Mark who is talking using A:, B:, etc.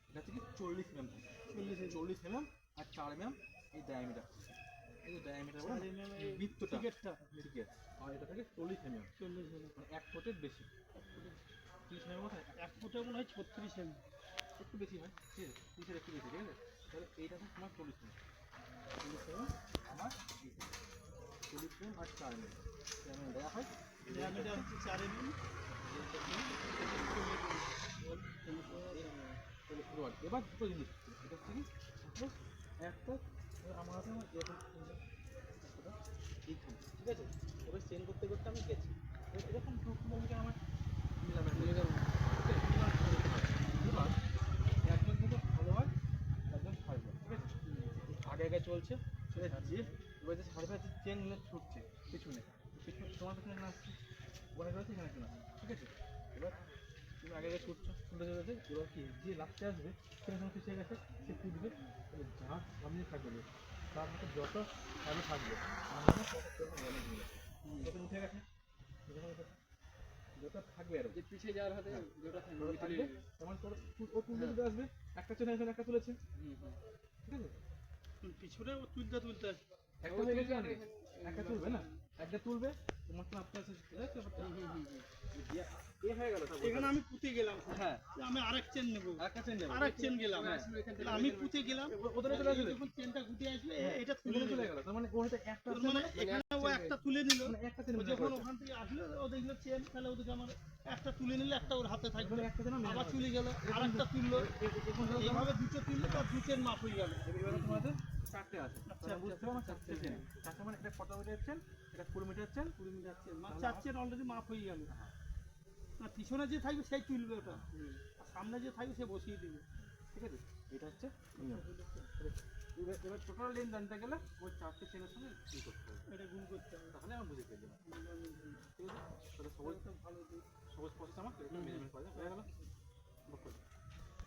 A: এটা থেকে 40 mm থাকে, 40 mm আর 4 mm এই ডায়ামিটার, এই যে ডায়ামিটার বৃত্তটা টিকেটটা টিকেট, আর এটা থাকে 40 mm, মানে 1 ফুটের বেশি, 30 mm মতো,
B: 1 ফুটে মনে হয় 36 mm,
A: একটু বেশি হয়, ঠিক আছে, 30-এর একটু বেশি, ঠিক আছে। তাহলে এইটা হচ্ছে তোমার 40 mm, 40 mm আমার 40 mm আর 4 mm দেওয়া হয়,
B: ডায়ামিটার হচ্ছে 4 mm।
A: এবার দুটো জিনিস, এটা হচ্ছে কি একটা আমার হাতে আমার এরকম এইখানে, ঠিক আছে, এবার চেন করতে করতে আমি গেছি এরকম 2 কিলোমিটার আমার নিলাম, এবার একজন থেকে ভালো হয়, একজন ছাড়বে, ঠিক আছে, আগে আগে চলছে, সেটা যে এবার যে ছাড়বে চেন নিয়ে ছুটছে পিছনে, পিছনে তোমার পিছনে না আসছে, ওখানে রয়েছে এখানে একজন আসছে, ঠিক আছে। এবার তুমি আগে আগে ছুটছো, ছুটে চলেছে, এবার কি যে লাস্টে আসবে সে যখন পিছিয়ে গেছে সে ছুটবে, যা সামনে থাকবে তার হাতে যত আগে থাকবে যত উঠে গেছে যত থাকবে আর
B: যে পিছিয়ে যাওয়ার হাতে যেটা
A: থাকবে তেমন করে ও তুলতে তুলতে আসবে, একটা চেনে এখানে একটা তুলেছে, ঠিক আছে,
B: পিছনে ও তুলতে তুলতে
A: একটা হয়ে গেছে, একটা তুলবে না, একটা তুলবে তোমার তো আপনার এ হয়ে গেল,
B: এখানে আমি পুঁতে গেলাম,
A: হ্যাঁ
B: আমি আরেক চেন নেবো,
A: একটা চেন নেব,
B: আরেক চেন গেলাম, আমি পুঁতে গেলাম,
A: ওদের চলে আসবে,
B: যখন চেনটা গুটে আসবে এটা
A: তুলে চলে গেল, তার মানে ওর হাতে একটা
B: মানে এখানে ও একটা তুলে নিল,
A: মানে একটা চেন
B: যখন ওখান থেকে আসলো ও দেখলো চেন, তাহলে ওদিকে আমার একটা তুলে নিলে একটা ওর হাতে থাকবে,
A: একটা চেন
B: আবার চলে গেল আরেকটা তুললো, এইভাবে দুটো তুললে তার দু চেন মাপ হয়ে গেল।
A: এবার তোমাদের চারটে আছে, বুঝতে পারো চারটে চেন, চারটে মানে এটা কত মিটার চেন, এটা 20 মিটার চেন,
B: 20 মিটার চেন, মানে 4 চেন অলরেডি মাপ হয়ে গেল। না পিছনে যে থাকবে সেই তুলবে ওটা, আর সামনে যে থাকবে সে বসিয়ে দিবে,
A: ঠিক আছে, এটা হচ্ছে নিয়ম। এবার টোটাল লেন জানতে গেলে ওই চারটে চেনের সঙ্গে ই করতে হবে,
B: এটা গুণ করতে হবে,
A: তাহলে আমার বুঝে ফেলবে, ঠিক আছে, তাহলে সহজ
B: ভালো দিক।
A: সহজ প্রসেস আমার মেজারমেন্ট করা হয়ে গেল।